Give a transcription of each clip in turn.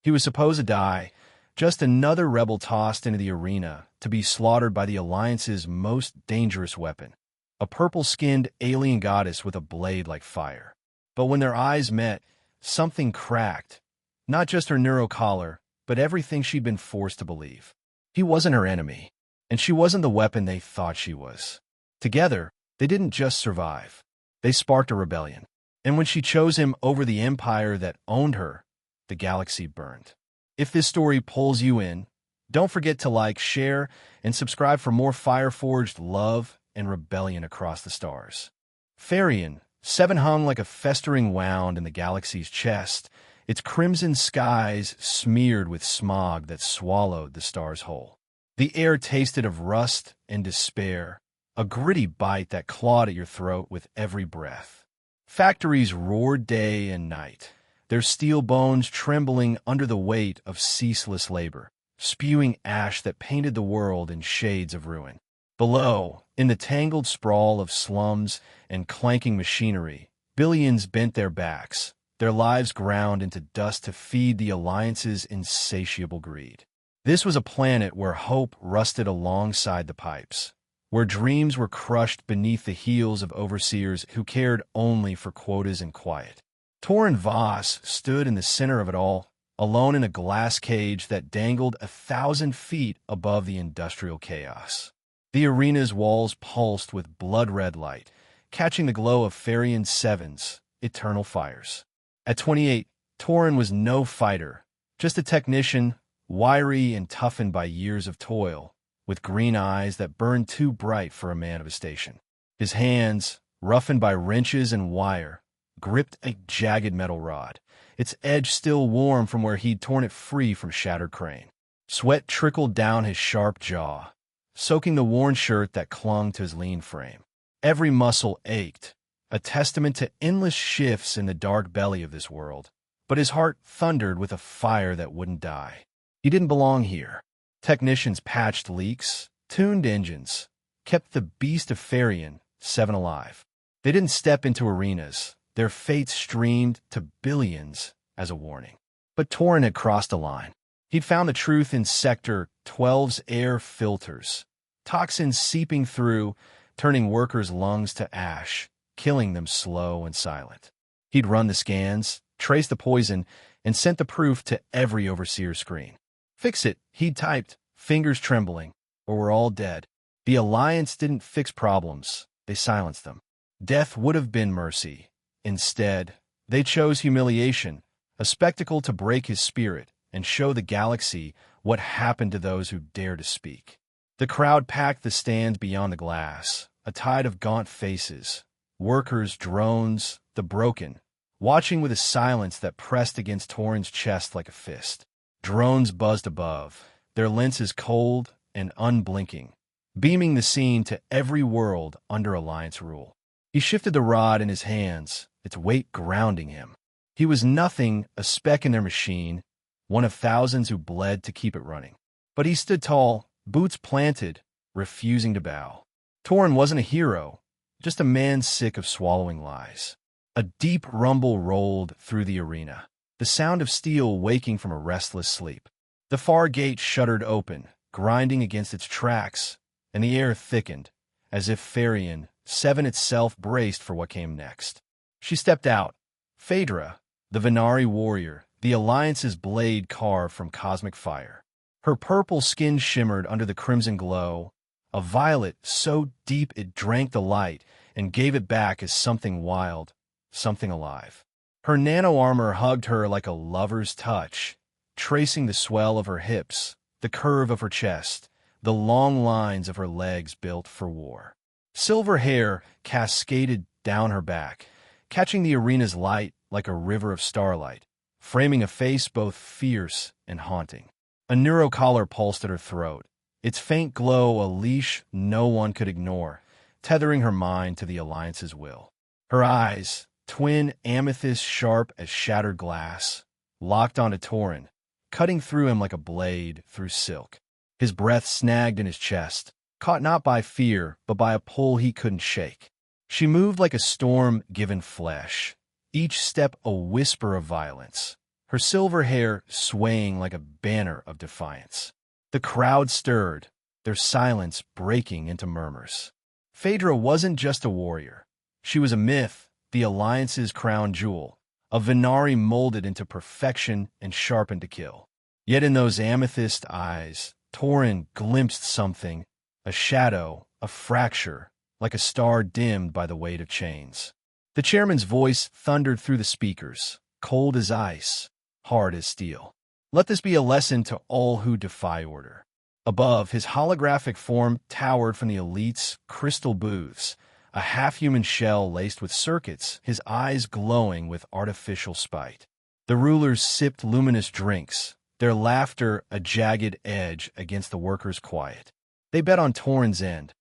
He was supposed to die, just another rebel tossed into the arena to be slaughtered by the Alliance's most dangerous weapon, a purple-skinned alien goddess with a blade like fire. But when their eyes met, something cracked. Not just her neurocollar, but everything she'd been forced to believe. He wasn't her enemy, and she wasn't the weapon they thought she was. Together, they didn't just survive. They sparked a rebellion. And when she chose him over the empire that owned her, the galaxy burned. If this story pulls you in, don't forget to like, share, and subscribe for more fire-forged love and rebellion across the stars. Therion, 7 hung like a festering wound in the galaxy's chest, its crimson skies smeared with smog that swallowed the stars whole. The air tasted of rust and despair, a gritty bite that clawed at your throat with every breath. Factories roared day and night, their steel bones trembling under the weight of ceaseless labor, spewing ash that painted the world in shades of ruin. Below, in the tangled sprawl of slums and clanking machinery, billions bent their backs, their lives ground into dust to feed the Alliance's insatiable greed. This was a planet where hope rusted alongside the pipes, where dreams were crushed beneath the heels of overseers who cared only for quotas and quiet. Torrin Voss stood in the center of it all, alone in a glass cage that dangled 1,000 feet above the industrial chaos. The arena's walls pulsed with blood-red light, catching the glow of Therion 7's eternal fires. At 28, Torrin was no fighter, just a technician, wiry and toughened by years of toil, with green eyes that burned too bright for a man of his station. His hands, roughened by wrenches and wire, gripped a jagged metal rod, its edge still warm from where he'd torn it free from shattered crane. Sweat trickled down his sharp jaw, soaking the worn shirt that clung to his lean frame. Every muscle ached, a testament to endless shifts in the dark belly of this world, but his heart thundered with a fire that wouldn't die. He didn't belong here. Technicians patched leaks, tuned engines, kept the beast of Therion 7 alive. They didn't step into arenas. Their fates streamed to billions as a warning. But Torrin had crossed a line. He'd found the truth in Sector 12's air filters, toxins seeping through, turning workers' lungs to ash, killing them slow and silent. He'd run the scans, traced the poison, and sent the proof to every overseer screen. Fix it, he'd typed, fingers trembling, or we're all dead. The Alliance didn't fix problems, they silenced them. Death would have been mercy. Instead, they chose humiliation, a spectacle to break his spirit and show the galaxy what happened to those who dare to speak. The crowd packed the stands beyond the glass, a tide of gaunt faces, workers, drones, the broken, watching with a silence that pressed against Torrin's chest like a fist. Drones buzzed above, their lenses cold and unblinking, beaming the scene to every world under Alliance rule. He shifted the rod in his hands, its weight grounding him. He was nothing, a speck in their machine, one of thousands who bled to keep it running. But he stood tall, boots planted, refusing to bow. Torrin wasn't a hero, just a man sick of swallowing lies. A deep rumble rolled through the arena, the sound of steel waking from a restless sleep. The far gate shuddered open, grinding against its tracks, and the air thickened, as if Therion 7 itself braced for what came next. She stepped out. Phaedra, the Venari warrior, the Alliance's blade carved from cosmic fire. Her purple skin shimmered under the crimson glow, a violet so deep it drank the light and gave it back as something wild, something alive. Her nano-armor hugged her like a lover's touch, tracing the swell of her hips, the curve of her chest, the long lines of her legs built for war. Silver hair cascaded down her back, catching the arena's light like a river of starlight, framing a face both fierce and haunting. A neurocollar pulsed at her throat, its faint glow a leash no one could ignore, tethering her mind to the Alliance's will. Her eyes, twin amethyst sharp as shattered glass, locked onto Torrin, cutting through him like a blade through silk. His breath snagged in his chest, caught not by fear, but by a pull he couldn't shake. She moved like a storm given flesh, each step a whisper of violence, her silver hair swaying like a banner of defiance. The crowd stirred, their silence breaking into murmurs. Phaedra wasn't just a warrior. She was a myth, the Alliance's crown jewel, a Venari molded into perfection and sharpened to kill. Yet in those amethyst eyes, Torin glimpsed something, a shadow, a fracture, like a star dimmed by the weight of chains. The chairman's voice thundered through the speakers, cold as ice, hard as steel. Let this be a lesson to all who defy order. Above, his holographic form towered from the elite's crystal booths, a half-human shell laced with circuits, his eyes glowing with artificial spite. The rulers sipped luminous drinks, their laughter a jagged edge against the workers' quiet. They bet on Torin's end.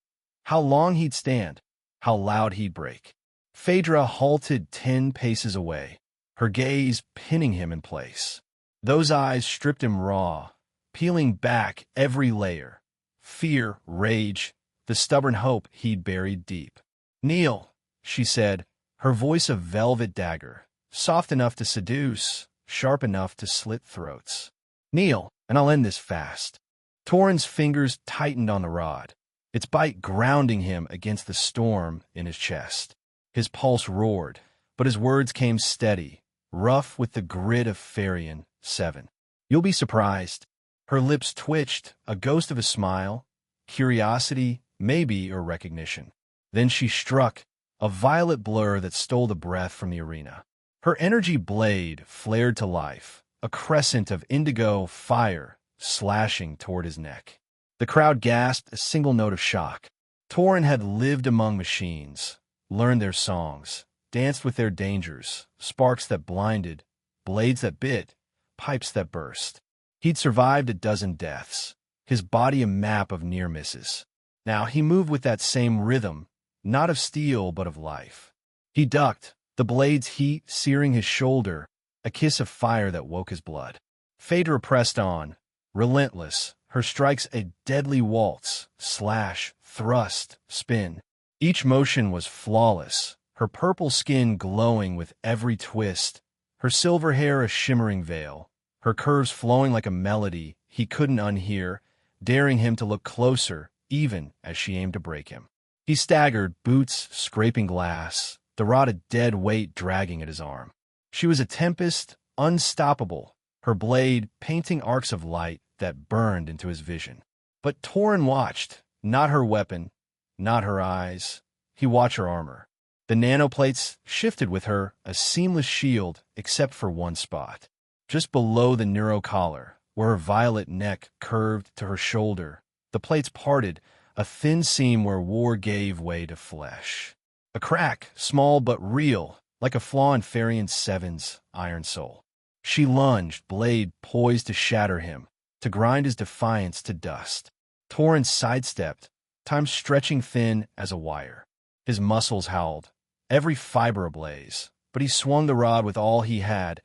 How long he'd stand, how loud he'd break. Phaedra halted 10 paces away, her gaze pinning him in place. Those eyes stripped him raw, peeling back every layer. Fear, rage, the stubborn hope he'd buried deep. "Kneel," she said, her voice a velvet dagger, soft enough to seduce, sharp enough to slit throats. "Kneel, and I'll end this fast." Torin's fingers tightened on the rod, its bite grounding him against the storm in his chest. His pulse roared, but his words came steady, rough with the grit of Farian 7. "You'll be surprised." Her lips twitched, a ghost of a smile, curiosity, maybe, or recognition. Then she struck, a violet blur that stole the breath from the arena. Her energy blade flared to life, a crescent of indigo fire slashing toward his neck. The crowd gasped a single note of shock. Torin had lived among machines, learned their songs, danced with their dangers, sparks that blinded, blades that bit, pipes that burst. He'd survived a dozen deaths, his body a map of near misses. Now he moved with that same rhythm, not of steel but of life. He ducked, the blade's heat searing his shoulder, a kiss of fire that woke his blood. Phaedra pressed on, relentless, her strikes a deadly waltz, slash, thrust, spin. Each motion was flawless, her purple skin glowing with every twist, her silver hair a shimmering veil, her curves flowing like a melody he couldn't unhear, daring him to look closer, even as she aimed to break him. He staggered, boots scraping glass, the rod a dead weight dragging at his arm. She was a tempest, unstoppable, her blade painting arcs of light that burned into his vision. But Torin watched, not her weapon, not her eyes. He watched her armor. The nanoplates shifted with her, a seamless shield except for one spot. Just below the neurocollar, where her violet neck curved to her shoulder, the plates parted, a thin seam where war gave way to flesh. A crack, small but real, like a flaw in Farian 7's iron soul. She lunged, blade poised to shatter him, to grind his defiance to dust. Torin sidestepped, time stretching thin as a wire. His muscles howled, every fiber ablaze, but he swung the rod with all he had,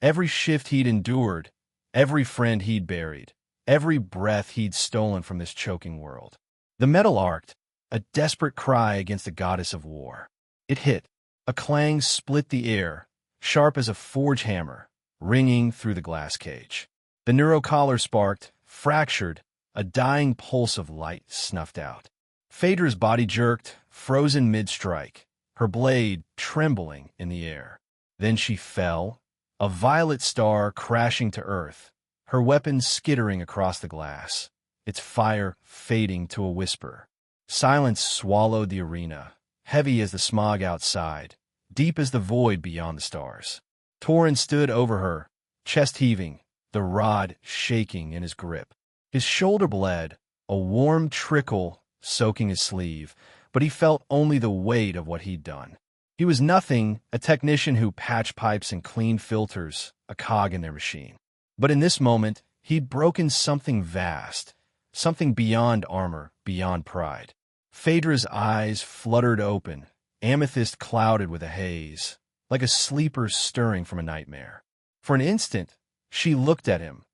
every shift he'd endured, every friend he'd buried, every breath he'd stolen from this choking world. The metal arced, a desperate cry against the goddess of war. It hit. A clang split the air, sharp as a forge hammer, ringing through the glass cage. The neurocollar sparked, fractured, a dying pulse of light snuffed out. Phaedra's body jerked, frozen mid-strike, her blade trembling in the air. Then she fell, a violet star crashing to earth, her weapon skittering across the glass, its fire fading to a whisper. Silence swallowed the arena, heavy as the smog outside, deep as the void beyond the stars. Torin stood over her, chest heaving, the rod shaking in his grip. His shoulder bled, a warm trickle soaking his sleeve, but he felt only the weight of what he'd done. He was nothing, a technician who patched pipes and cleaned filters, a cog in their machine. But in this moment, he'd broken something vast, something beyond armor, beyond pride. Phaedra's eyes fluttered open, amethyst clouded with a haze, like a sleeper stirring from a nightmare. For an instant, she looked at him,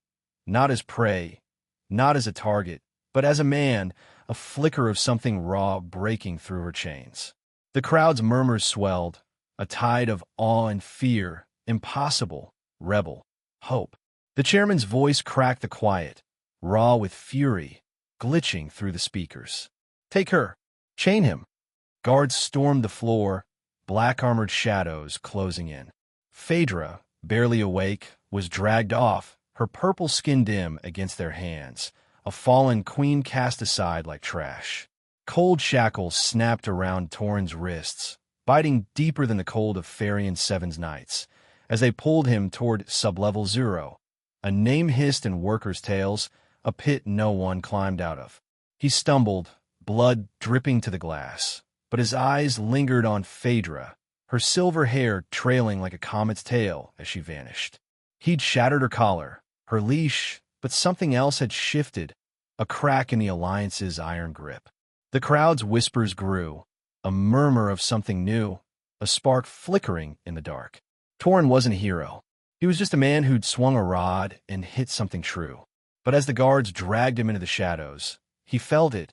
not as prey, not as a target, but as a man, a flicker of something raw breaking through her chains. The crowd's murmurs swelled, a tide of awe and fear, impossible, rebel, hope. The chairman's voice cracked the quiet, raw with fury, glitching through the speakers. Take her. Chain him. Guards stormed the floor, black-armored shadows closing in. Phaedra, barely awake, was dragged off, her purple skin dim against their hands, a fallen queen cast aside like trash. Cold shackles snapped around Torin's wrists, biting deeper than the cold of Farian Seven's nights, as they pulled him toward Sublevel 0, a name hissed in workers' tales, a pit no one climbed out of. He stumbled, blood dripping to the glass, but his eyes lingered on Phaedra, her silver hair trailing like a comet's tail as she vanished. He'd shattered her collar, her leash, but something else had shifted, a crack in the Alliance's iron grip. The crowd's whispers grew, a murmur of something new, a spark flickering in the dark. Torin wasn't a hero. He was just a man who'd swung a rod and hit something true. But as the guards dragged him into the shadows, he felt it,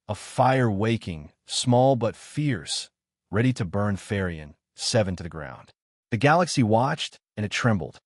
a fire waking, small but fierce, ready to burn Farian 7 to the ground. The galaxy watched, and it trembled.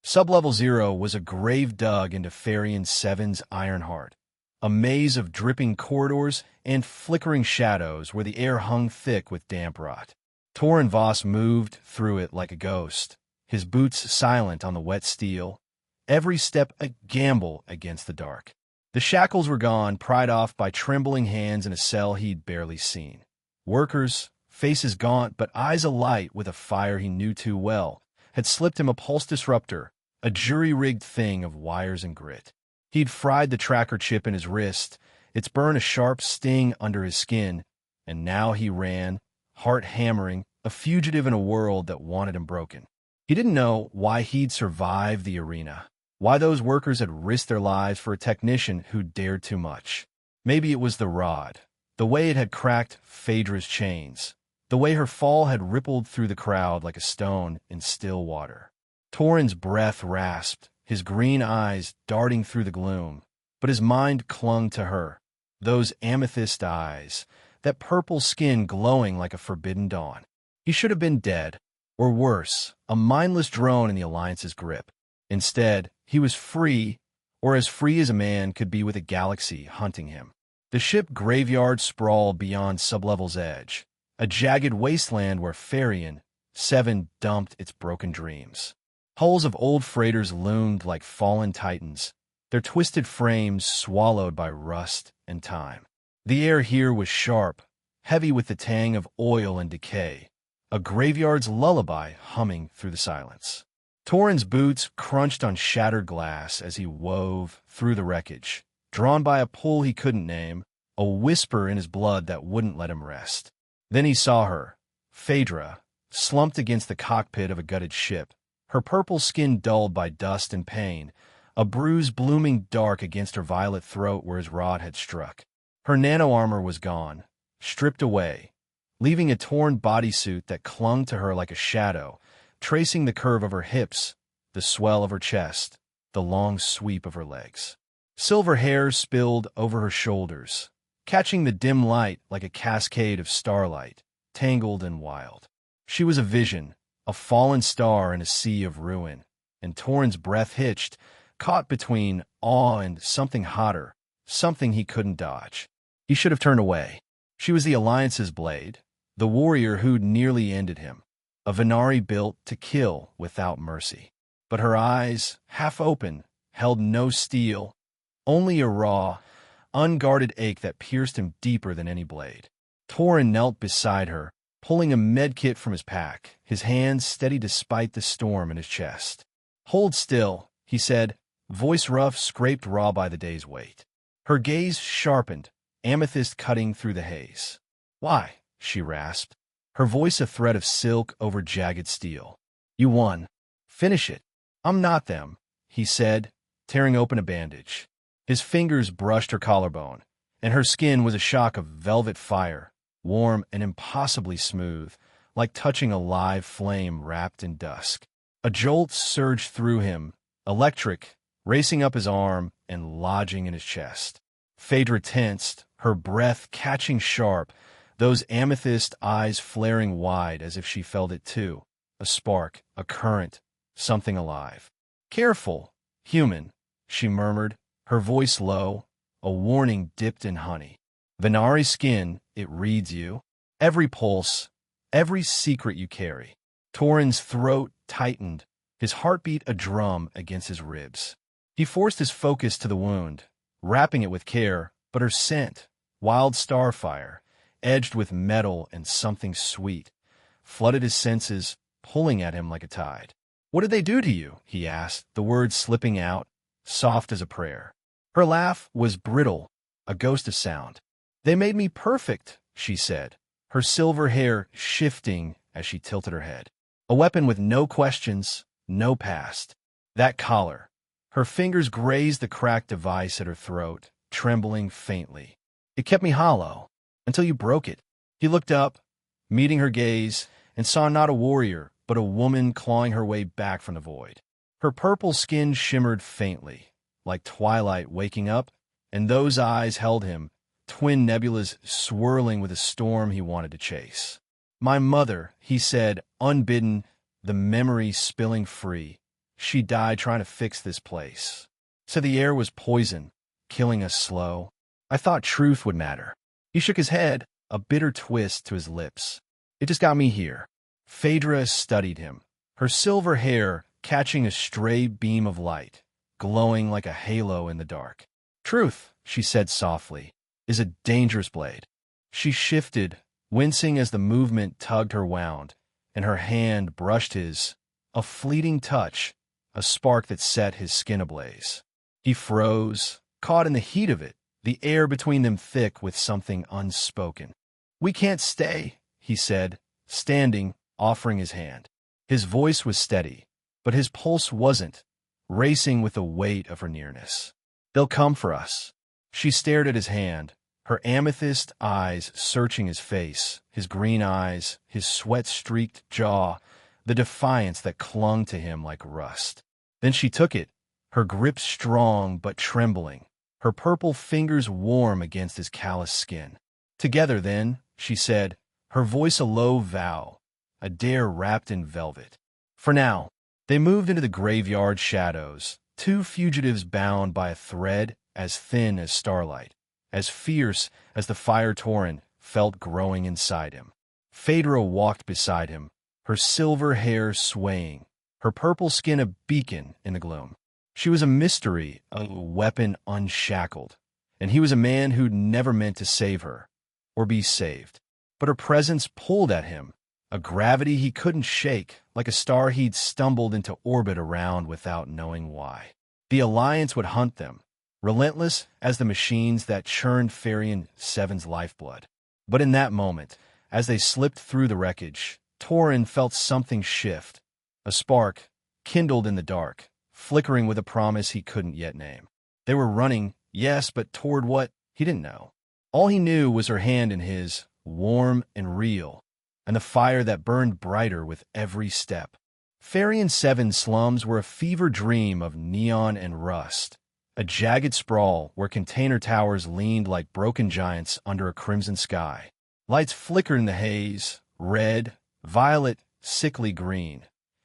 Sublevel 0 was a grave dug into Farian 7's iron heart, a maze of dripping corridors and flickering shadows where the air hung thick with damp rot. Torin Voss moved through it like a ghost, his boots silent on the wet steel, every step a gamble against the dark. The shackles were gone, pried off by trembling hands in a cell he'd barely seen. Workers, faces gaunt but eyes alight with a fire he knew too well, had slipped him a pulse disruptor, a jury-rigged thing of wires and grit. He'd fried the tracker chip in his wrist, its burn a sharp sting under his skin, and now he ran, heart hammering, a fugitive in a world that wanted him broken. He didn't know why he'd survived the arena, why those workers had risked their lives for a technician who dared too much. Maybe it was the rod, the way it had cracked Phaedra's chains, the way her fall had rippled through the crowd like a stone in still water. Torin's breath rasped, his green eyes darting through the gloom, but his mind clung to her, those amethyst eyes, that purple skin glowing like a forbidden dawn. He should have been dead, or worse, a mindless drone in the Alliance's grip. Instead, he was free, or as free as a man could be with a galaxy hunting him. The ship graveyard sprawled beyond Sublevel's edge, a jagged wasteland where Farian 7 dumped its broken dreams. Hulls of old freighters loomed like fallen titans, their twisted frames swallowed by rust and time. The air here was sharp, heavy with the tang of oil and decay, a graveyard's lullaby humming through the silence. Torin's boots crunched on shattered glass as he wove through the wreckage, drawn by a pull he couldn't name, a whisper in his blood that wouldn't let him rest. Then he saw her, Phaedra, slumped against the cockpit of a gutted ship, her purple skin dulled by dust and pain, a bruise blooming dark against her violet throat where his rod had struck. Her nano-armor was gone, stripped away, leaving a torn bodysuit that clung to her like a shadow, tracing the curve of her hips, the swell of her chest, the long sweep of her legs. Silver hair spilled over her shoulders, catching the dim light like a cascade of starlight, tangled and wild. She was a vision, a fallen star in a sea of ruin, and Torin's breath hitched, caught between awe and something hotter, something he couldn't dodge. He should have turned away. She was the Alliance's blade, the warrior who'd nearly ended him, a Venari built to kill without mercy. But her eyes, half open, held no steel, only a raw, unguarded ache that pierced him deeper than any blade. Torin knelt beside her, pulling a medkit from his pack, his hands steady despite the storm in his chest. "Hold still," he said, voice rough, scraped raw by the day's weight. Her gaze sharpened, amethyst cutting through the haze. "Why?" she rasped, her voice a thread of silk over jagged steel. "You won. Finish it." "I'm not them," he said, tearing open a bandage. His fingers brushed her collarbone, and her skin was a shock of velvet fire, warm and impossibly smooth, like touching a live flame wrapped in dusk. A jolt surged through him, electric, racing up his arm and lodging in his chest. Phaedra tensed, her breath catching sharp, those amethyst eyes flaring wide as if she felt it too. A spark, a current, something alive. "Careful, human," she murmured, her voice low, a warning dipped in honey. "Venari's skin, it reads you. Every pulse, every secret you carry." Torin's throat tightened, his heartbeat a drum against his ribs. He forced his focus to the wound, wrapping it with care, but her scent, wild starfire, edged with metal and something sweet, flooded his senses, pulling at him like a tide. "What did they do to you?" he asked, the words slipping out, soft as a prayer. Her laugh was brittle, a ghost of sound. "They made me perfect," she said, her silver hair shifting as she tilted her head. A weapon with no questions, no past. That collar. Her fingers grazed the cracked device at her throat, trembling faintly. "It kept me hollow, until you broke it." He looked up, meeting her gaze, and saw not a warrior, but a woman clawing her way back from the void. Her purple skin shimmered faintly, like twilight waking up, and those eyes held him, twin nebulas swirling with a storm he wanted to chase. "My mother," he said, unbidden, the memory spilling free. "She died trying to fix this place. So the air was poison, killing us slow. I thought truth would matter." He shook his head, a bitter twist to his lips. "It just got me here." Phaedra studied him, her silver hair catching a stray beam of light, glowing like a halo in the dark. "Truth," she said softly, "is a dangerous blade." She shifted, wincing as the movement tugged her wound, and her hand brushed his, a fleeting touch, a spark that set his skin ablaze. He froze, caught in the heat of it, the air between them thick with something unspoken. "We can't stay," he said, standing, offering his hand. His voice was steady, but his pulse wasn't, racing with the weight of her nearness. "They'll come for us." She stared at his hand, her amethyst eyes searching his face, his green eyes, his sweat-streaked jaw, the defiance that clung to him like rust. Then she took it, her grip strong but trembling, her purple fingers warm against his calloused skin. "Together, then," she said, her voice a low vow, a dare wrapped in velvet. For now, they moved into the graveyard shadows, two fugitives bound by a thread as thin as starlight, as fierce as the fire Torin felt growing inside him. Phaedra walked beside him, her silver hair swaying, her purple skin a beacon in the gloom. She was a mystery, a weapon unshackled, and he was a man who'd never meant to save her, or be saved. But her presence pulled at him, a gravity he couldn't shake, like a star he'd stumbled into orbit around without knowing why. The Alliance would hunt them, relentless as the machines that churned Farian Seven's lifeblood. But in that moment, as they slipped through the wreckage, Torin felt something shift, a spark, kindled in the dark, flickering with a promise he couldn't yet name. They were running, yes, but toward what? He didn't know. All he knew was her hand in his, warm and real, and the fire that burned brighter with every step. Farian Seven slums were a fever dream of neon and rust, a jagged sprawl where container towers leaned like broken giants under a crimson sky. Lights flickered in the haze, red, violet, sickly green,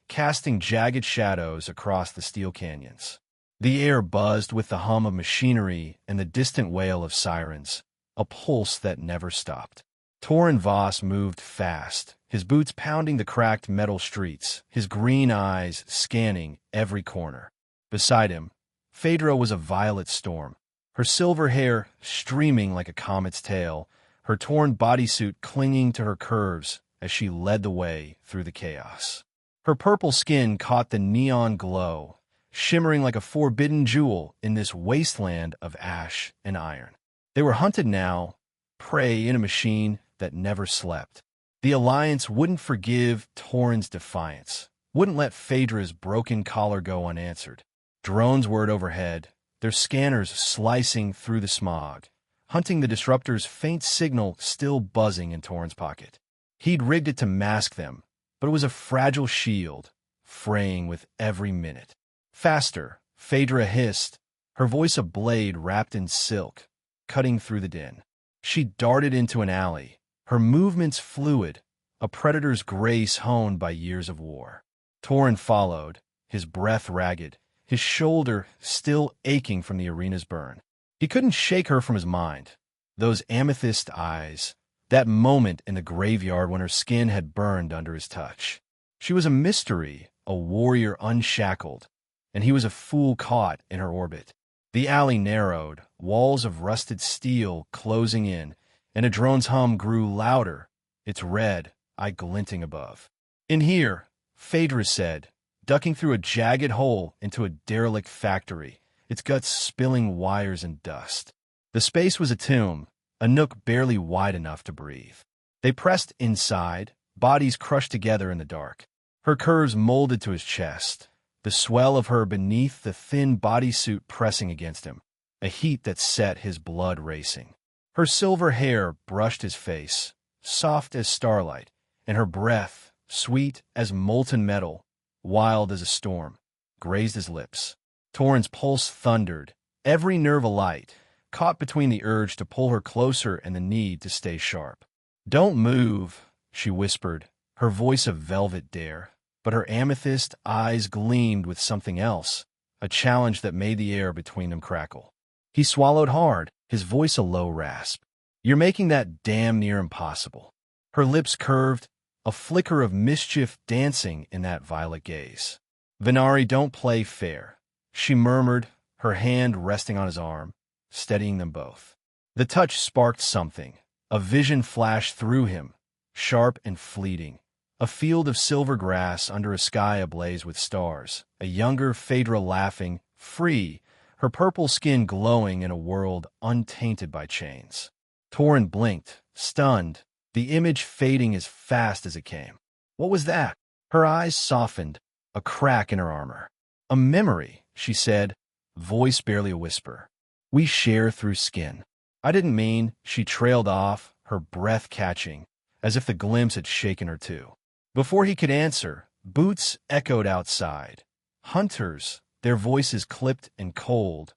casting jagged shadows across the steel canyons. The air buzzed with the hum of machinery and the distant wail of sirens, a pulse that never stopped. Torin Voss moved fast, his boots pounding the cracked metal streets, his green eyes scanning every corner. Beside him, Phaedra was a violet storm, her silver hair streaming like a comet's tail, her torn bodysuit clinging to her curves as she led the way through the chaos. Her purple skin caught the neon glow, shimmering like a forbidden jewel in this wasteland of ash and iron. They were hunted now, prey in a machine that never slept. The Alliance wouldn't forgive Torin's defiance, wouldn't let Phaedra's broken collar go unanswered. Drones whirred overhead, their scanners slicing through the smog, hunting the disruptor's faint signal still buzzing in Torin's pocket. He'd rigged it to mask them, but it was a fragile shield, fraying with every minute. "Faster," Phaedra hissed, her voice a blade wrapped in silk, cutting through the din. She darted into an alley, her movements fluid, a predator's grace honed by years of war. Torin followed, his breath ragged, his shoulder still aching from the arena's burn. He couldn't shake her from his mind. Those amethyst eyes, that moment in the graveyard when her skin had burned under his touch. She was a mystery, a warrior unshackled, and he was a fool caught in her orbit. The alley narrowed, walls of rusted steel closing in, and a drone's hum grew louder, its red eye glinting above. "In here," Phaedra said, ducking through a jagged hole into a derelict factory, its guts spilling wires and dust. The space was a tomb, a nook barely wide enough to breathe. They pressed inside, bodies crushed together in the dark. Her curves molded to his chest, the swell of her beneath the thin bodysuit pressing against him, a heat that set his blood racing. Her silver hair brushed his face, soft as starlight, and her breath, sweet as molten metal, wild as a storm, grazed his lips. Torin's pulse thundered, every nerve alight, caught between the urge to pull her closer and the need to stay sharp. "Don't move," she whispered, her voice a velvet dare, but her amethyst eyes gleamed with something else, a challenge that made the air between them crackle. He swallowed hard, his voice a low rasp. "You're making that damn near impossible." Her lips curved, a flicker of mischief dancing in that violet gaze. "Venari, don't play fair," she murmured, her hand resting on his arm, steadying them both. The touch sparked something. A vision flashed through him, sharp and fleeting. A field of silver grass under a sky ablaze with stars. A younger Phaedra laughing, free, her purple skin glowing in a world untainted by chains. Torin blinked, stunned, the image fading as fast as it came. What was that? Her eyes softened, a crack in her armor. "A memory," she said, voice barely a whisper. "We share through skin." "I didn't mean," she trailed off, her breath catching, as if the glimpse had shaken her too. Before he could answer, boots echoed outside. Hunters, their voices clipped and cold,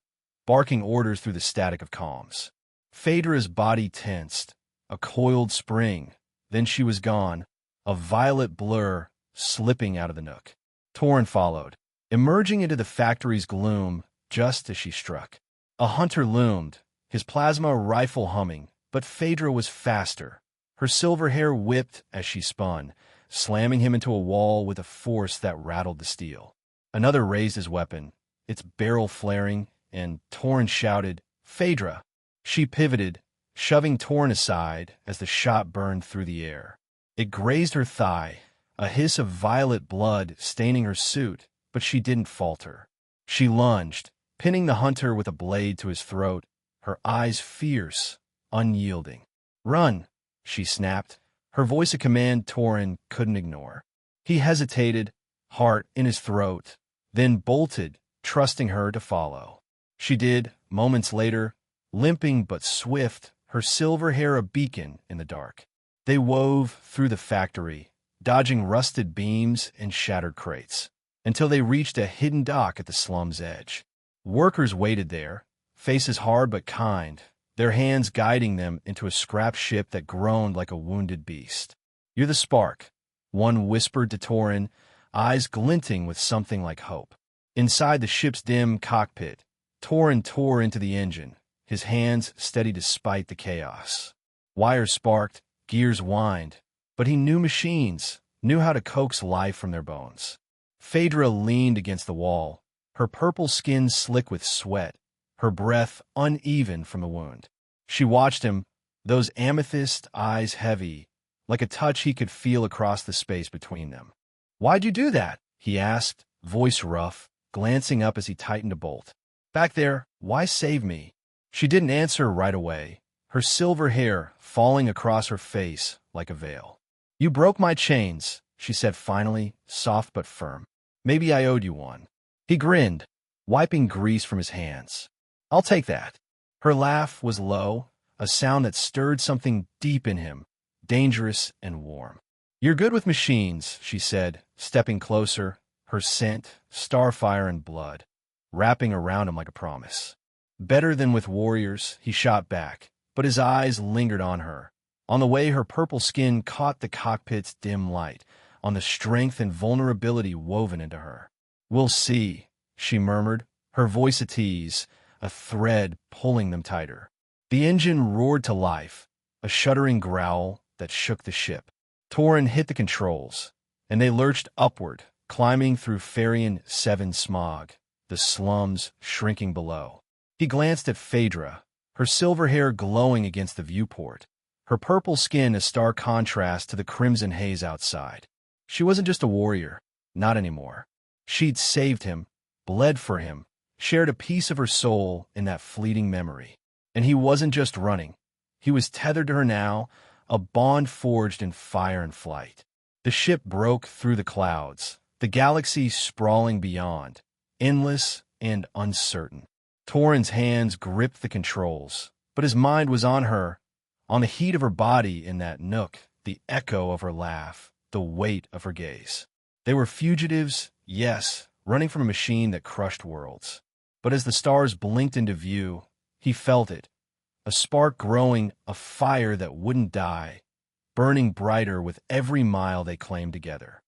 barking orders through the static of calms. Phaedra's body tensed, a coiled spring. Then she was gone, a violet blur slipping out of the nook. Torin followed, emerging into the factory's gloom just as she struck. A hunter loomed, his plasma rifle humming, but Phaedra was faster. Her silver hair whipped as she spun, slamming him into a wall with a force that rattled the steel. Another raised his weapon, its barrel flaring, and Torin shouted, "Phaedra!" She pivoted, shoving Torin aside as the shot burned through the air. It grazed her thigh, a hiss of violet blood staining her suit, but she didn't falter. She lunged, pinning the hunter with a blade to his throat, her eyes fierce, unyielding. "Run!" she snapped, her voice a command Torin couldn't ignore. He hesitated, heart in his throat, then bolted, trusting her to follow. She did, moments later, limping but swift, her silver hair a beacon in the dark. They wove through the factory, dodging rusted beams and shattered crates, until they reached a hidden dock at the slum's edge. Workers waited there, faces hard but kind, their hands guiding them into a scrap ship that groaned like a wounded beast. "You're the spark," one whispered to Torin, eyes glinting with something like hope. Inside the ship's dim cockpit, Torin tore into the engine, his hands steady despite the chaos. Wires sparked, gears whined, but he knew machines, knew how to coax life from their bones. Phaedra leaned against the wall, her purple skin slick with sweat, her breath uneven from the wound. She watched him, those amethyst eyes heavy, like a touch he could feel across the space between them. "Why'd you do that?" he asked, voice rough, glancing up as he tightened a bolt. "Back there, why save me?" She didn't answer right away, her silver hair falling across her face like a veil. "You broke my chains," she said finally, soft but firm. "Maybe I owed you one." He grinned, wiping grease from his hands. "I'll take that." Her laugh was low, a sound that stirred something deep in him, dangerous and warm. "You're good with machines," she said, stepping closer, her scent, starfire and blood, wrapping around him like a promise. "Better than with warriors," he shot back, but his eyes lingered on her, on the way her purple skin caught the cockpit's dim light, on the strength and vulnerability woven into her. "We'll see," she murmured, her voice at ease, a thread pulling them tighter. The engine roared to life, a shuddering growl that shook the ship. Torin hit the controls, and they lurched upward, climbing through Farian 7 smog, the slums shrinking below. He glanced at Phaedra, her silver hair glowing against the viewport, her purple skin a stark contrast to the crimson haze outside. She wasn't just a warrior, not anymore. She'd saved him, bled for him, shared a piece of her soul in that fleeting memory. And he wasn't just running. He was tethered to her now, a bond forged in fire and flight. The ship broke through the clouds, the galaxy sprawling beyond, endless and uncertain. Torin's hands gripped the controls, but his mind was on her, on the heat of her body in that nook, the echo of her laugh, the weight of her gaze. They were fugitives, yes, running from a machine that crushed worlds. But as the stars blinked into view, he felt it, a spark growing, a fire that wouldn't die, burning brighter with every mile they claimed together.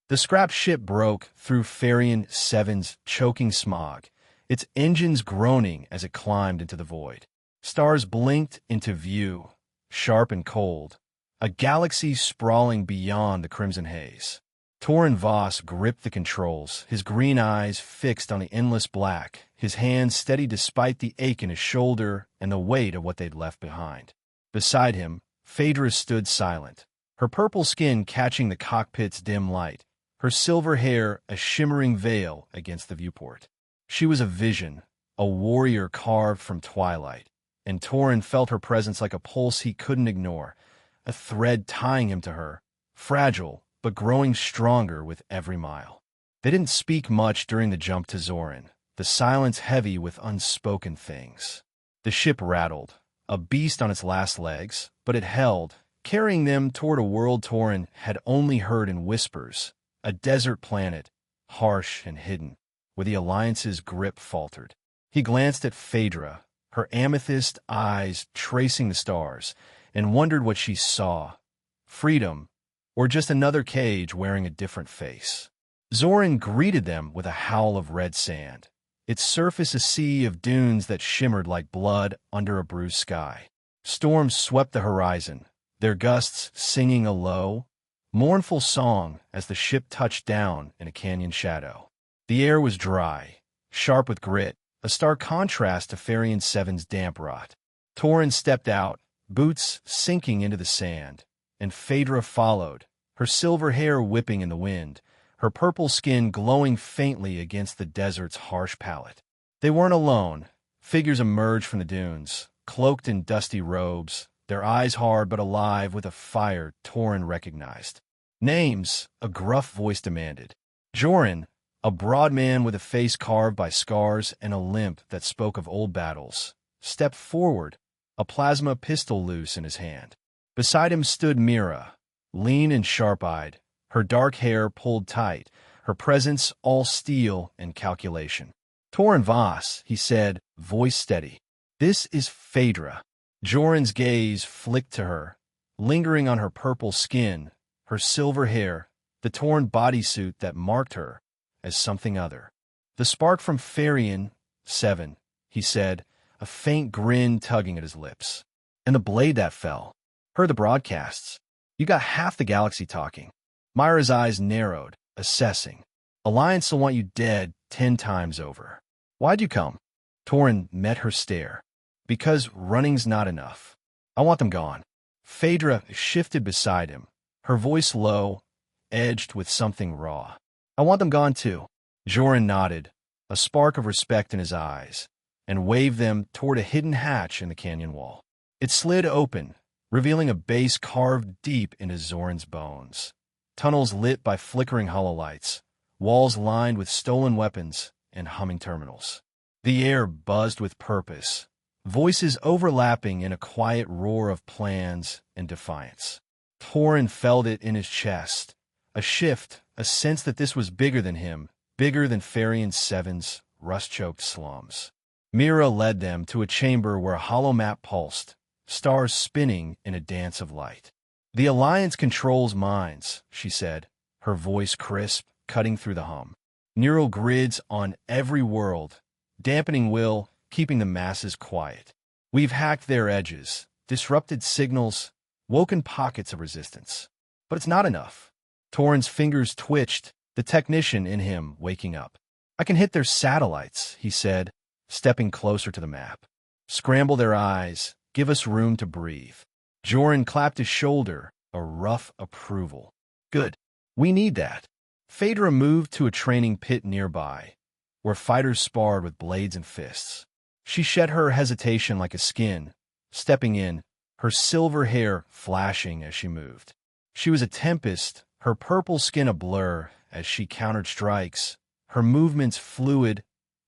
The scrap ship broke through Farian 7's choking smog, its engines groaning as it climbed into the void. Stars blinked into view, sharp and cold, a galaxy sprawling beyond the crimson haze. Torin Voss gripped the controls, his green eyes fixed on the endless black, his hands steady despite the ache in his shoulder and the weight of what they'd left behind. Beside him, Phaedra stood silent, her purple skin catching the cockpit's dim light, her silver hair a shimmering veil against the viewport. She was a vision, a warrior carved from twilight, and Torin felt her presence like a pulse he couldn't ignore, a thread tying him to her, fragile but growing stronger with every mile. They didn't speak much during the jump to Zorin, the silence heavy with unspoken things. The ship rattled, a beast on its last legs, but it held, carrying them toward a world Torin had only heard in whispers, a desert planet, harsh and hidden, where the Alliance's grip faltered. He glanced at Phaedra, her amethyst eyes tracing the stars, and wondered what she saw. Freedom, or just another cage wearing a different face. Zorin greeted them with a howl of red sand, its surface a sea of dunes that shimmered like blood under a bruised sky. Storms swept the horizon, their gusts singing a low, mournful song as the ship touched down in a canyon shadow. The air was dry, sharp with grit, a stark contrast to Farian 7's damp rot. Torin stepped out, boots sinking into the sand, and Phaedra followed, her silver hair whipping in the wind, her purple skin glowing faintly against the desert's harsh palette. They weren't alone. Figures emerged from the dunes, cloaked in dusty robes, their eyes hard but alive with a fire Torin recognized. Names, a gruff voice demanded. Jorin, a broad man with a face carved by scars and a limp that spoke of old battles, stepped forward, a plasma pistol loose in his hand. Beside him stood Mira, lean and sharp-eyed, her dark hair pulled tight, her presence all steel and calculation. Torin Voss, he said, voice steady. This is Phaedra. Jorin's gaze flicked to her, lingering on her purple skin, her silver hair, the torn bodysuit that marked her as something other. The spark from Farian 7, he said, a faint grin tugging at his lips. And the blade that fell. Heard the broadcasts. You got half the galaxy talking. Myra's eyes narrowed, assessing. Alliance will want you dead 10 times over. Why'd you come? Torin met her stare. Because running's not enough. I want them gone. Phaedra shifted beside him, her voice low, edged with something raw. I want them gone too. Jorin nodded, a spark of respect in his eyes, and waved them toward a hidden hatch in the canyon wall. It slid open, revealing a base carved deep into Zorin's bones. Tunnels lit by flickering hololights, walls lined with stolen weapons and humming terminals. The air buzzed with purpose, voices overlapping in a quiet roar of plans and defiance. Torin felt it in his chest, a shift, a sense that this was bigger than him, bigger than Farian 7's rust-choked slums. Mira led them to a chamber where a hollow map pulsed, stars spinning in a dance of light. The Alliance controls minds, she said, her voice crisp, cutting through the hum. Neural grids on every world, dampening will, keeping the masses quiet. We've hacked their edges, disrupted signals, woken pockets of resistance. But it's not enough. Torin's fingers twitched, the technician in him waking up. I can hit their satellites, he said, stepping closer to the map. Scramble their eyes, give us room to breathe. Joran clapped his shoulder, a rough approval. Good. We need that. Phaedra moved to a training pit nearby, where fighters sparred with blades and fists. She shed her hesitation like a skin, stepping in, her silver hair flashing as she moved. She was a tempest, her purple skin a blur as she countered strikes, her movements fluid,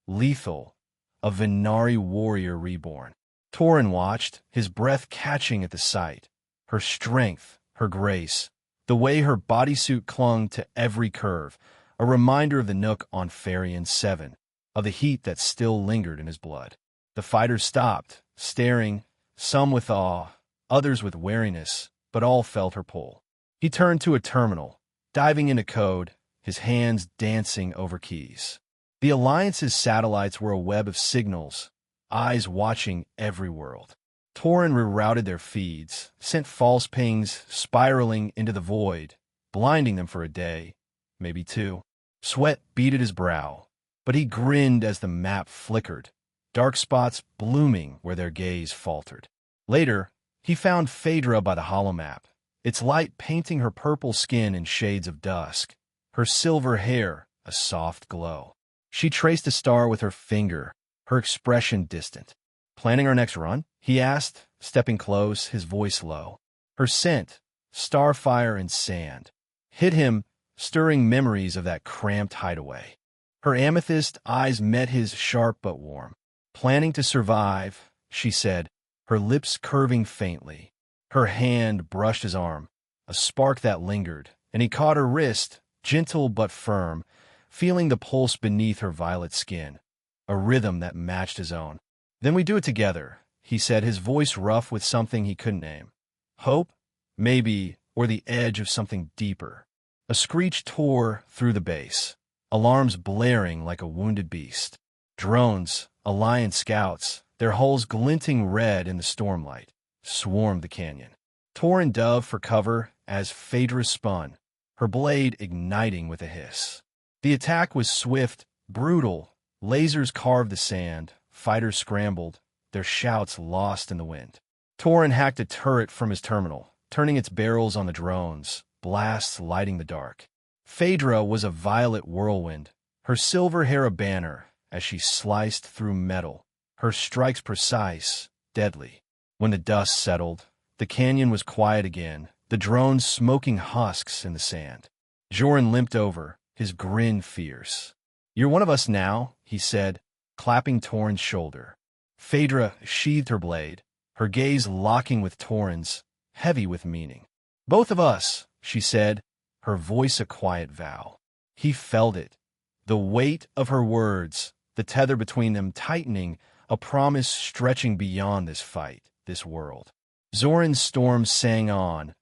lethal, a Venari warrior reborn. Torin watched, his breath catching at the sight. Her strength, her grace, the way her bodysuit clung to every curve, a reminder of the Nook on Farian 7, of the heat that still lingered in his blood. The fighters stopped, staring, some with awe, others with wariness, but all felt her pull. He turned to a terminal, diving into code, his hands dancing over keys. The Alliance's satellites were a web of signals, eyes watching every world. Torin rerouted their feeds, sent false pings spiraling into the void, blinding them for a day, maybe two. Sweat beaded his brow, but he grinned as the map flickered, dark spots blooming where their gaze faltered. Later, he found Phaedra by the holomap, its light painting her purple skin in shades of dusk, her silver hair a soft glow. She traced a star with her finger, her expression distant. Planning our next run? He asked, stepping close, his voice low. Her scent, starfire and sand, hit him, stirring memories of that cramped hideaway. Her amethyst eyes met his sharp but warm. Planning to survive, she said, her lips curving faintly. Her hand brushed his arm, a spark that lingered, and he caught her wrist, gentle but firm, feeling the pulse beneath her violet skin, a rhythm that matched his own. Then we do it together, he said, his voice rough with something he couldn't name. Hope? Maybe, or the edge of something deeper. A screech tore through the base, alarms blaring like a wounded beast. Drones, Alliance scouts, their hulls glinting red in the stormlight, swarmed the canyon. Torin dove for cover as Phaedra spun, her blade igniting with a hiss. The attack was swift, brutal. Lasers carved the sand, fighters scrambled, their shouts lost in the wind. Torin hacked a turret from his terminal, turning its barrels on the drones, blasts lighting the dark. Phaedra was a violet whirlwind, her silver hair a banner as she sliced through metal, her strikes precise, deadly. When the dust settled, the canyon was quiet again, the drones smoking husks in the sand. Joran limped over, his grin fierce. You're one of us now, he said, clapping Torin's shoulder. Phaedra sheathed her blade, her gaze locking with Torin's, heavy with meaning. Both of us, she said, her voice a quiet vow. He felt it, the weight of her words, the tether between them tightening, a promise stretching beyond this fight, this world. Zoran's storm sang on,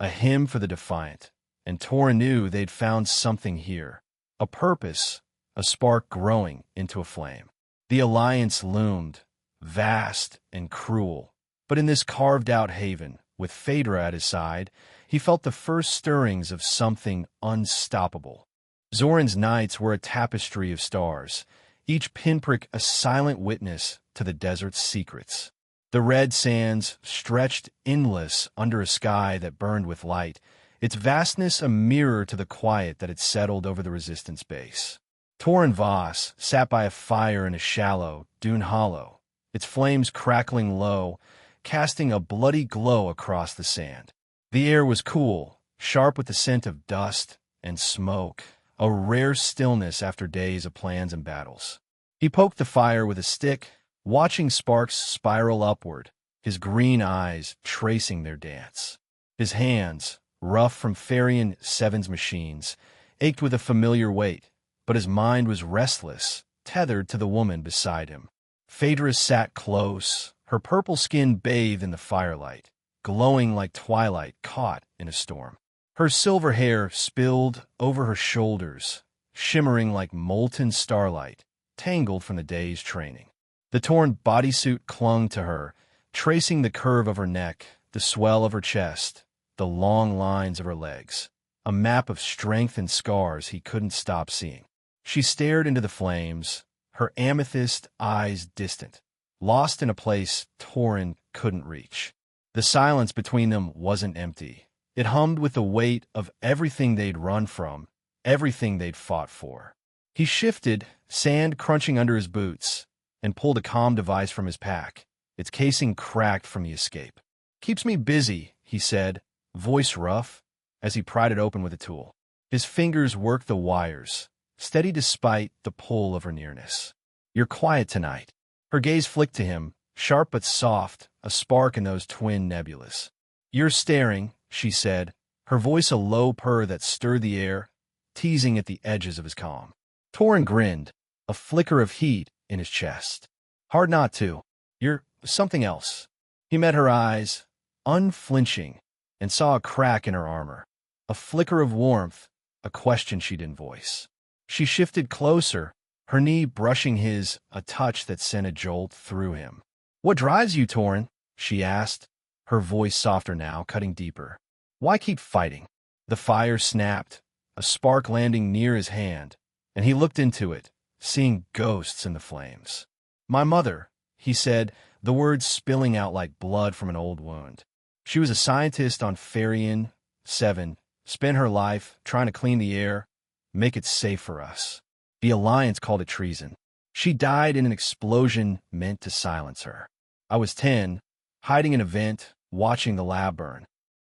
a hymn for the defiant, and Torin knew they'd found something here, a purpose, a spark growing into a flame. The Alliance loomed, vast and cruel, but in this carved-out haven, with Phaedra at his side, he felt the first stirrings of something unstoppable. Zoran's nights were a tapestry of stars, each pinprick a silent witness to the desert's secrets. The red sands stretched endless under a sky that burned with light, its vastness a mirror to the quiet that had settled over the Resistance base. Torin Voss sat by a fire in a shallow, dune hollow, its flames crackling low, casting a bloody glow across the sand. The air was cool, sharp with the scent of dust and smoke, a rare stillness after days of plans and battles. He poked the fire with a stick, watching sparks spiral upward, his green eyes tracing their dance. His hands, rough from Farian 7's machines, ached with a familiar weight, but his mind was restless, tethered to the woman beside him. Phaedra sat close, her purple skin bathed in the firelight, glowing like twilight caught in a storm. Her silver hair spilled over her shoulders, shimmering like molten starlight, tangled from the day's training. The torn bodysuit clung to her, tracing the curve of her neck, the swell of her chest, the long lines of her legs, a map of strength and scars he couldn't stop seeing. She stared into the flames, her amethyst eyes distant, lost in a place Torin couldn't reach. The silence between them wasn't empty. It hummed with the weight of everything they'd run from, everything they'd fought for. He shifted, sand crunching under his boots, and pulled a comm device from his pack, its casing cracked from the escape. "Keeps me busy," he said, voice rough, as he pried it open with a tool. His fingers worked the wires, steady despite the pull of her nearness. "You're quiet tonight." Her gaze flicked to him, sharp but soft, a spark in those twin nebulas. "You're staring," she said, her voice a low purr that stirred the air, teasing at the edges of his calm. Torin grinned, a flicker of heat in his chest. "Hard not to. You're something else." He met her eyes, unflinching, and saw a crack in her armor, a flicker of warmth, a question she didn't voice. She shifted closer, her knee brushing his, a touch that sent a jolt through him. "What drives you, Torin?" she asked, her voice softer now, cutting deeper. "Why keep fighting?" The fire snapped, a spark landing near his hand, and he looked into it, seeing ghosts in the flames. "My mother," he said, the words spilling out like blood from an old wound. "She was a scientist on Farian 7, spent her life trying to clean the air, make it safe for us. The Alliance called it treason. She died in an explosion meant to silence her. I was 10, hiding in a vent, watching the lab burn."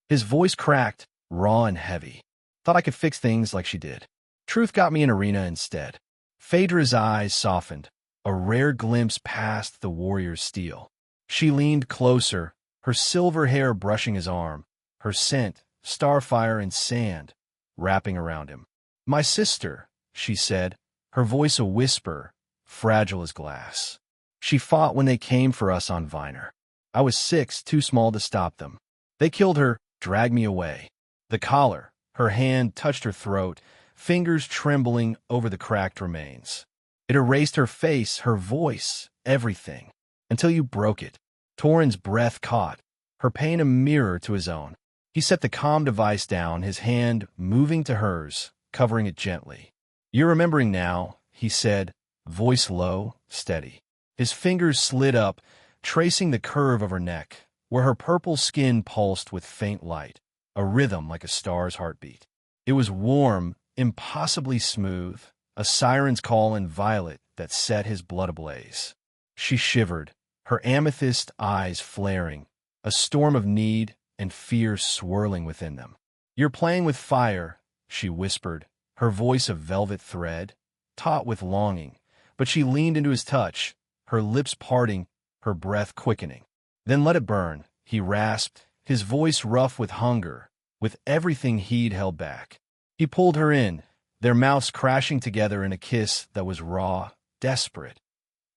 His voice cracked, raw and heavy. "Thought I could fix things like she did. Truth got me in arena instead." Phaedra's eyes softened, a rare glimpse past the warrior's steel. She leaned closer, her silver hair brushing his arm, her scent, starfire and sand, wrapping around him. "My sister," she said, her voice a whisper, fragile as glass. "She fought when they came for us on Viner. I was 6, too small to stop them. They killed her, dragged me away." The collar, her hand touched her throat, fingers trembling over the cracked remains. It erased her face, her voice, everything, until you broke it. Torin's breath caught, her pain a mirror to his own. He set the comm device down, his hand moving to hers, covering it gently. "You're remembering now," he said, voice low, steady. His fingers slid up, tracing the curve of her neck, where her purple skin pulsed with faint light, a rhythm like a star's heartbeat. It was warm, impossibly smooth, a siren's call in violet that set his blood ablaze. She shivered, her amethyst eyes flaring, a storm of need and fear swirling within them. "You're playing with fire," she whispered, her voice a velvet thread, taut with longing, but she leaned into his touch, her lips parting, her breath quickening. "Then let it burn," he rasped, his voice rough with hunger, with everything he'd held back. He pulled her in, their mouths crashing together in a kiss that was raw, desperate,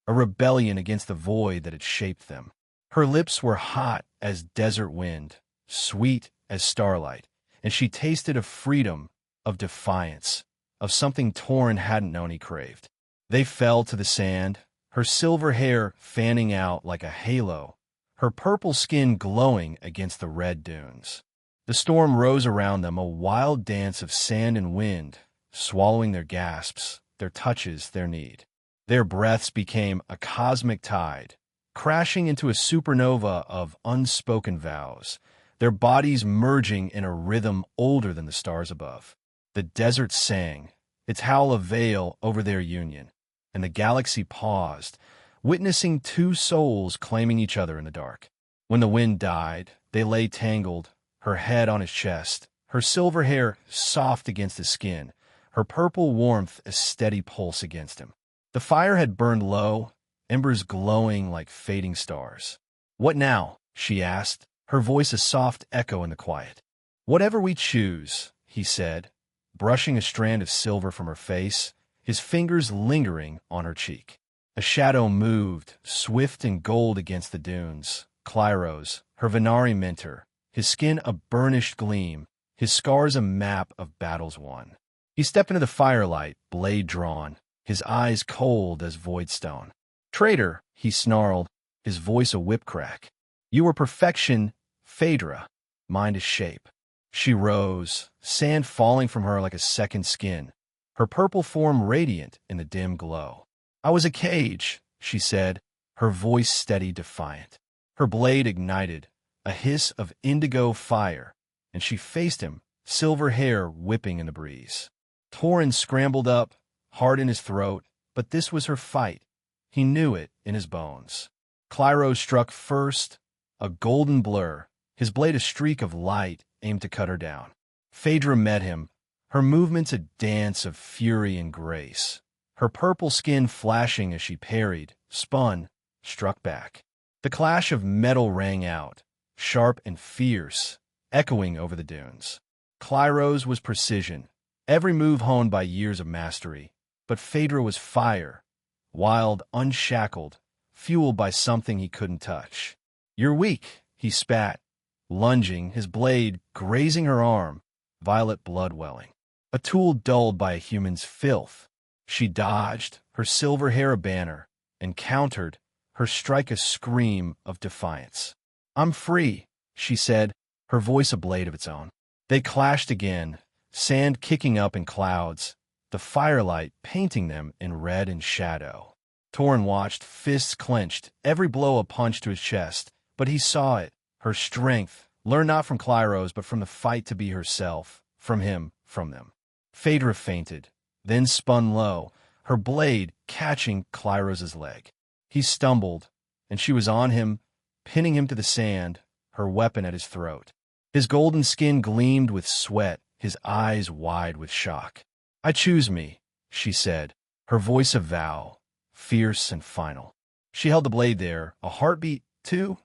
a rebellion against the void that had shaped them. Her lips were hot as desert wind, sweet as starlight, and she tasted of freedom, of defiance, of something Torin hadn't known he craved. They fell to the sand, her silver hair fanning out like a halo, her purple skin glowing against the red dunes. The storm rose around them, a wild dance of sand and wind, swallowing their gasps, their touches, their need. Their breaths became a cosmic tide, crashing into a supernova of unspoken vows, their bodies merging in a rhythm older than the stars above. The desert sang, its howl a veil over their union, and the galaxy paused, witnessing two souls claiming each other in the dark. When the wind died, they lay tangled, her head on his chest, her silver hair soft against his skin, her purple warmth a steady pulse against him. The fire had burned low, embers glowing like fading stars. "What now?" she asked, her voice a soft echo in the quiet. "Whatever we choose," he said, brushing a strand of silver from her face, his fingers lingering on her cheek. A shadow moved, swift and gold against the dunes. Clyros, her Venari mentor, his skin a burnished gleam, his scars a map of battles won. He stepped into the firelight, blade drawn, his eyes cold as voidstone. "Traitor," he snarled, his voice a whip crack. "You were perfection, Phaedra. Mind is shape." She rose, sand falling from her like a second skin, her purple form radiant in the dim glow. "I was a cage," she said, her voice steady, defiant. Her blade ignited, a hiss of indigo fire, and she faced him, silver hair whipping in the breeze. Torrin scrambled up, heart in his throat, but this was her fight. He knew it in his bones. Clyro struck first, a golden blur, his blade a streak of light aimed to cut her down. Phaedra met him, her movements a dance of fury and grace, her purple skin flashing as she parried, spun, struck back. The clash of metal rang out, sharp and fierce, echoing over the dunes. Clyro's was precision, every move honed by years of mastery, but Phaedra was fire, wild, unshackled, fueled by something he couldn't touch. "You're weak," he spat, lunging, his blade grazing her arm, violet blood welling. A tool dulled by a human's filth. She dodged, her silver hair a banner, and countered, her strike a scream of defiance. "I'm free," she said, her voice a blade of its own. They clashed again, sand kicking up in clouds, the firelight painting them in red and shadow. Torrin watched, fists clenched, every blow a punch to his chest, but he saw it, her strength, learned not from Clyro's but from the fight to be herself, from him, from them. Phaedra fainted, then spun low, her blade catching Clyro's leg. He stumbled, and she was on him, pinning him to the sand, her weapon at his throat. His golden skin gleamed with sweat, his eyes wide with shock. "I choose me," she said, her voice a vow, fierce and final. She held the blade there, a heartbeat, too,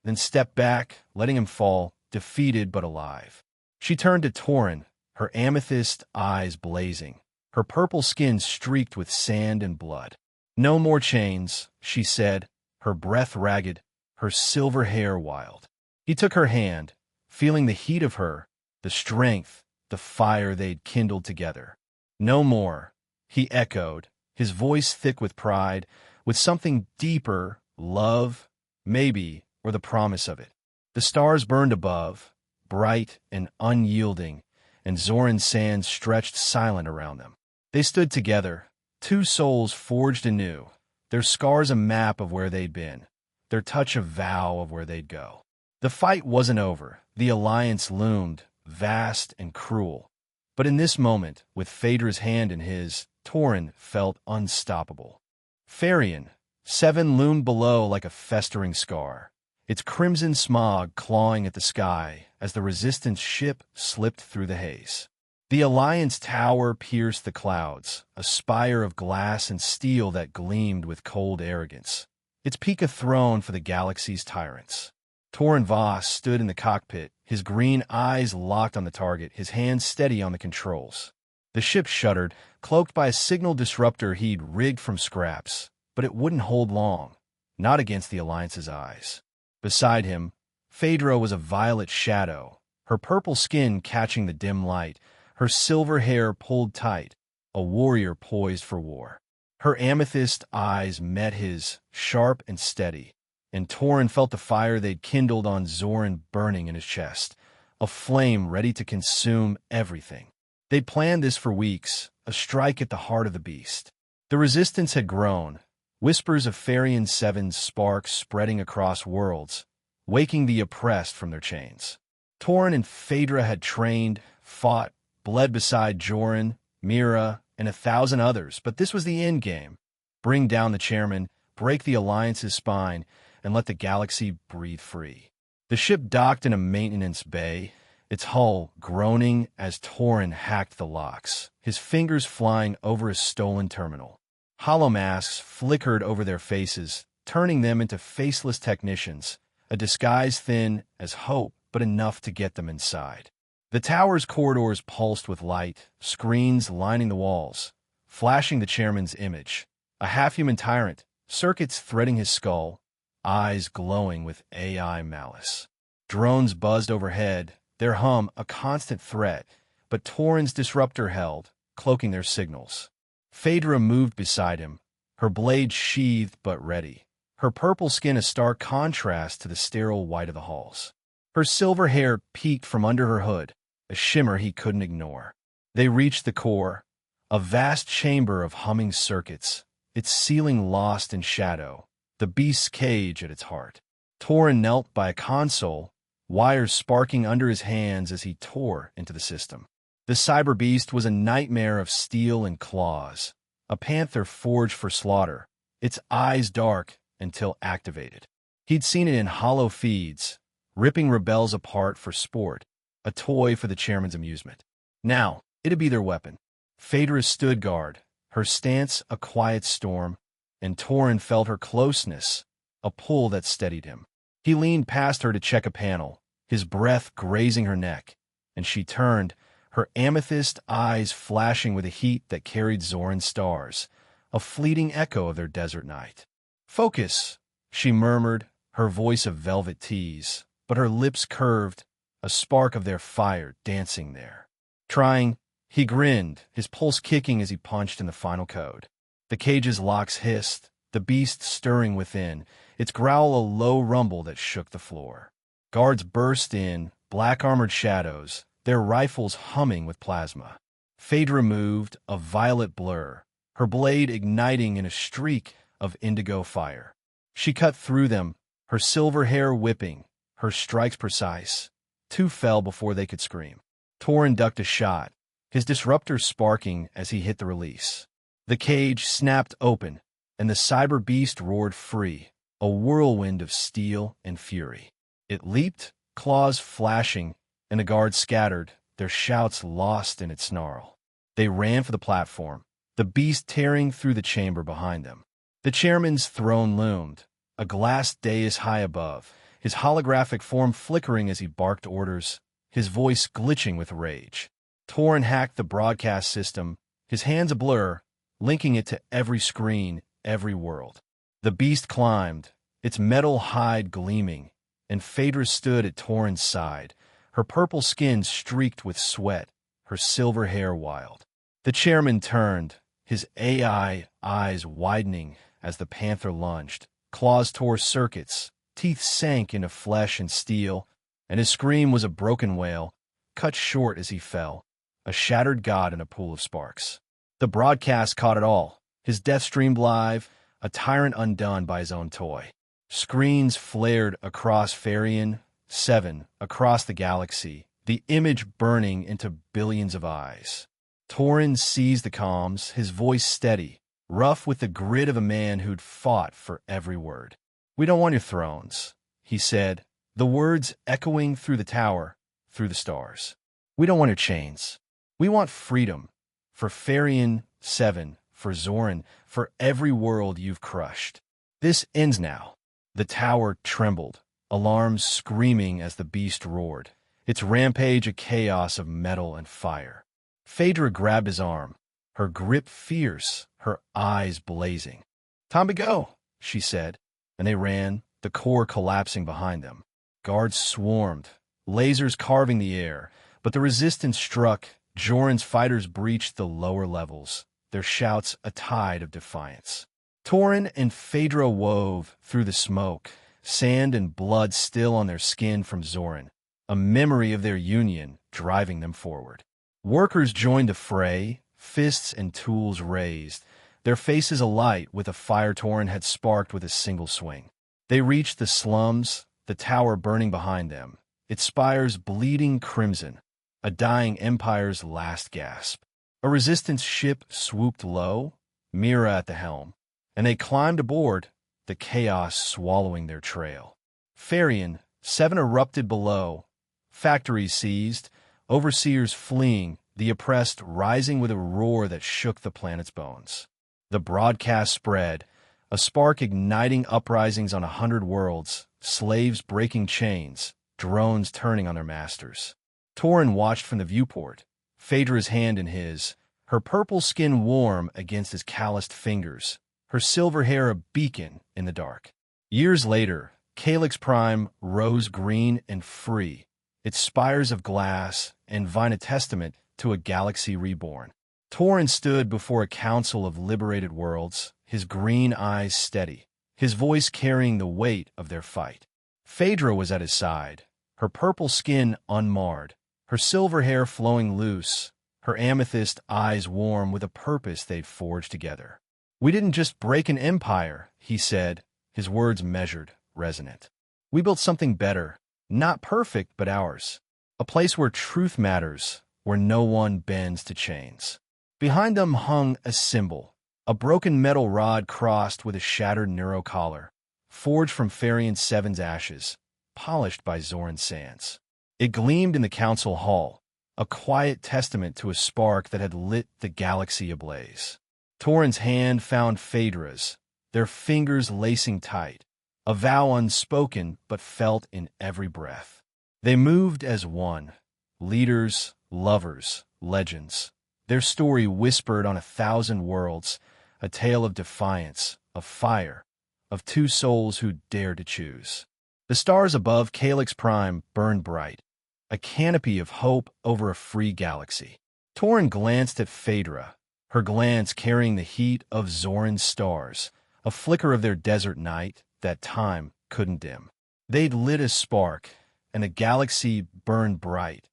then stepped back, letting him fall, defeated but alive. She turned to Torrin, her amethyst eyes blazing, her purple skin streaked with sand and blood. "No more chains," she said, her breath ragged, her silver hair wild. He took her hand, feeling the heat of her, the strength, the fire they'd kindled together. "No more," he echoed, his voice thick with pride, with something deeper, love, maybe, or the promise of it. The stars burned above, bright and unyielding, and Zoran's sands stretched silent around them. They stood together, two souls forged anew, their scars a map of where they'd been, their touch a vow of where they'd go. The fight wasn't over. The alliance loomed, vast and cruel. But in this moment, with Phaedra's hand in his, Torrin felt unstoppable. Farian, 7 loomed below like a festering scar, its crimson smog clawing at the sky as the Resistance ship slipped through the haze. The Alliance tower pierced the clouds, a spire of glass and steel that gleamed with cold arrogance, its peak a throne for the galaxy's tyrants. Torrin Voss stood in the cockpit, his green eyes locked on the target, his hands steady on the controls. The ship shuddered, cloaked by a signal disruptor he'd rigged from scraps, but it wouldn't hold long, not against the Alliance's eyes. Beside him, Phaedra was a violet shadow, her purple skin catching the dim light, her silver hair pulled tight, a warrior poised for war. Her amethyst eyes met his, sharp and steady, and Torrin felt the fire they'd kindled on Zoran burning in his chest, a flame ready to consume everything. They'd planned this for weeks, a strike at the heart of the beast. The Resistance had grown, whispers of Farian 7's sparks spreading across worlds, waking the oppressed from their chains. Torrin and Phaedra had trained, fought, bled beside Joran, Mira, and 1,000 others, but this was the end game. Bring down the chairman, break the Alliance's spine, and let the galaxy breathe free. The ship docked in a maintenance bay, its hull groaning as Torrin hacked the locks, his fingers flying over a stolen terminal. Hollow masks flickered over their faces, turning them into faceless technicians, a disguise thin as hope but enough to get them inside. The tower's corridors pulsed with light, screens lining the walls, flashing the chairman's image, a half-human tyrant, circuits threading his skull, eyes glowing with AI malice. Drones buzzed overhead, their hum a constant threat, but Torrin's disruptor held, cloaking their signals. Phaedra moved beside him, her blade sheathed but ready, her purple skin a stark contrast to the sterile white of the halls. Her silver hair peeked from under her hood, a shimmer he couldn't ignore. They reached the core, a vast chamber of humming circuits, its ceiling lost in shadow, the beast's cage at its heart. Torin knelt by a console, wires sparking under his hands as he tore into the system. The cyber beast was a nightmare of steel and claws, a panther forged for slaughter, its eyes dark until activated. He'd seen it in hollow feeds, ripping rebels apart for sport, a toy for the chairman's amusement. Now, it'd be their weapon. Phaedra stood guard, her stance a quiet storm, and Torin felt her closeness, a pull that steadied him. He leaned past her to check a panel, his breath grazing her neck, and she turned, her amethyst eyes flashing with a heat that carried Zoran's stars, a fleeting echo of their desert night. "Focus," she murmured, her voice a velvet tease, but her lips curved, a spark of their fire dancing there. Trying, he grinned, his pulse kicking as he punched in the final code. The cage's locks hissed, the beast stirring within, its growl a low rumble that shook the floor. Guards burst in, black-armored shadows, their rifles humming with plasma. Phaedra moved, a violet blur, her blade igniting in a streak of indigo fire. She cut through them, her silver hair whipping, her strikes precise. Two fell before they could scream. Torin ducked a shot, his disruptor sparking as he hit the release. The cage snapped open, and the cyber beast roared free, a whirlwind of steel and fury. It leaped, claws flashing, and the guards scattered, their shouts lost in its snarl. They ran for the platform, the beast tearing through the chamber behind them. The chairman's throne loomed, a glass dais high above, his holographic form flickering as he barked orders, his voice glitching with rage. Torin hacked the broadcast system, his hands a blur, linking it to every screen, every world. The beast climbed, its metal hide gleaming, and Phaedra stood at Torin's side, her purple skin streaked with sweat, her silver hair wild. The chairman turned, his AI eyes widening as the panther lunged. Claws tore circuits, teeth sank into flesh and steel, and his scream was a broken wail, cut short as he fell, a shattered god in a pool of sparks. The broadcast caught it all, his death streamed live, a tyrant undone by his own toy. Screens flared across Farian, 7, across the galaxy, the image burning into billions of eyes. Torin seized the comms, his voice steady, rough with the grit of a man who'd fought for every word. "We don't want your thrones," he said, the words echoing through the tower, through the stars. "We don't want your chains. We want freedom. For Farian, 7, for Zoran, for every world you've crushed. This ends now." The tower trembled, alarms screaming as the beast roared, its rampage a chaos of metal and fire. Phaedra grabbed his arm, her grip fierce, her eyes blazing. "Time to go," she said, and they ran, the core collapsing behind them. Guards swarmed, lasers carving the air, but the resistance struck. Joran's fighters breached the lower levels, their shouts a tide of defiance. Torin and Phaedra wove through the smoke, sand and blood still on their skin from Zoran, a memory of their union driving them forward. Workers joined the fray, fists and tools raised, their faces alight with a fire Torin had sparked with a single swing. They reached the slums, the tower burning behind them, its spires bleeding crimson, a dying empire's last gasp. A resistance ship swooped low, Mira at the helm, and they climbed aboard, the chaos swallowing their trail. Farian, 7 erupted below, factories seized, overseers fleeing, the oppressed rising with a roar that shook the planet's bones. The broadcast spread, a spark igniting uprisings on 100 worlds, slaves breaking chains, drones turning on their masters. Torin watched from the viewport, Phaedra's hand in his, her purple skin warm against his calloused fingers, her silver hair a beacon in the dark. Years later, Calyx Prime rose green and free, its spires of glass and vine a testament to a galaxy reborn. Torin stood before a council of liberated worlds, his green eyes steady, his voice carrying the weight of their fight. Phaedra was at his side, her purple skin unmarred, her silver hair flowing loose, her amethyst eyes warm with a purpose they'd forged together. "We didn't just break an empire," he said, his words measured, resonant. "We built something better, not perfect, but ours. A place where truth matters, where no one bends to chains." Behind them hung a symbol, a broken metal rod crossed with a shattered neuro collar, forged from Farian Seven's ashes, polished by Zoran's sands. It gleamed in the council hall, a quiet testament to a spark that had lit the galaxy ablaze. Torin's hand found Phaedra's, their fingers lacing tight, a vow unspoken but felt in every breath. They moved as one, leaders, lovers, legends. Their story whispered on 1,000 worlds, a tale of defiance, of fire, of two souls who dared to choose. The stars above Calyx Prime burned bright, a canopy of hope over a free galaxy. Torin glanced at Phaedra, her glance carrying the heat of Zoran's stars, a flicker of their desert night that time couldn't dim. They'd lit a spark, and the galaxy burned bright,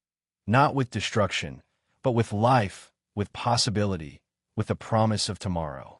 not with destruction, but with life, with possibility, with the promise of tomorrow.